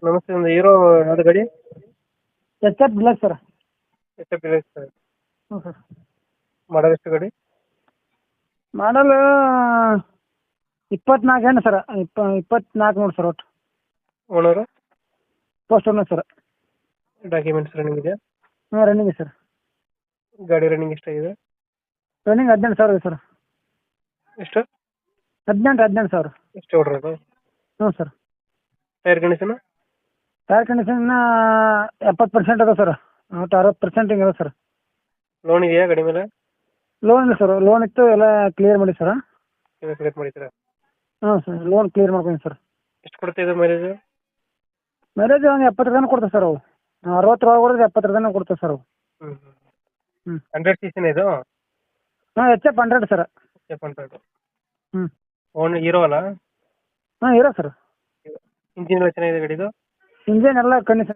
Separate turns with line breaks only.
ನಮಸ್ತೆ, ಒಂದು ಹೀರೋ ಯಾವ್ದು ಗಾಡಿ?
H F deluxe sir.
ಎಷ್ಟು ಪ್ಲೇಸ್ ಸರ್?
ಹ್ಞೂ ಸರ್.
ಮಾಡಲ್ ಎಷ್ಟು ಗಾಡಿ?
ಮಾಡಲ್ 24 ಏನು ಸರ್, 24 ನೋಡಿ ಸರ್. ಒಟ್ಟು
owner?
First owner sir.
Documents running ಇದೆಯಾ?
ಹ್ಞೂ ರನ್ನಿಂಗ್ ಸರ್.
ಗಾಡಿ ರನ್ನಿಂಗ್ ಎಷ್ಟಾಗಿದೆ?
Running 18,000 sir.
ಎಷ್ಟು?
18 ಸಾವಿರ.
ಎಷ್ಟು ಹೊಡ್ರದು?
ಹ್ಞೂ sir.
Tyre condition?
Tyre condition 70% ಅದ ಸರ್. ಒಟ್ಟು 60% ಹಿಂಗೆ ಅದ ಸರ್.
ಲೋನ್ ಇದೆಯಾ ಗಾಡಿ ಮೇಲೆ?
ಲೋನ್ ಇಲ್ಲ ಸರ್. ಲೋನ್ ಇತ್ತು, ಎಲ್ಲ ಕ್ಲಿಯರ್ ಮಾಡಿ ಸರ್.
ನೀವು ಕ್ಲಿಯರ್ ಮಾಡಿದ್ದೀರಾ?
ಹ್ಞೂ ಸರ್, ಲೋನ್ ಕ್ಲಿಯರ್ ಮಾಡ್ಕೊಂಡು ಸರ್.
ಎಷ್ಟು ಕೊಡ್ತಾ ಇದೆ ಮೈಲೇಜ್?
ಮೈಲೇಜ್ ಒಂದು 70 ತನಕ ಕೊಡ್ತೇವೆ ಸರ್. ಅವು 60 ಹೊಡೆದ್ರೆ 70 ತನಕ ಕೊಡ್ತೇವೆ ಸರ್ ಅವು. ಹ್ಞೂ
100 ಸಿಸಿನ ಇದು?
ಹಾಂ, ಎಚ್ ಎಫ್ 100 ಸರ್.
F100.
ಹ್ಞೂ.
ಓನ್ ಹೀರೋ ಅಲ್ಲ?
ಹಾಂ, ಇರೋ ಸರ್.
ಇಂಜಿನ್ ಎಲ್ಲ ಚೆನ್ನಾಗಿದೆ ಗಾಡಿದು?
ಇಂಜನ್ ಎಲ್ಲ ಕಂಡೀಷನ್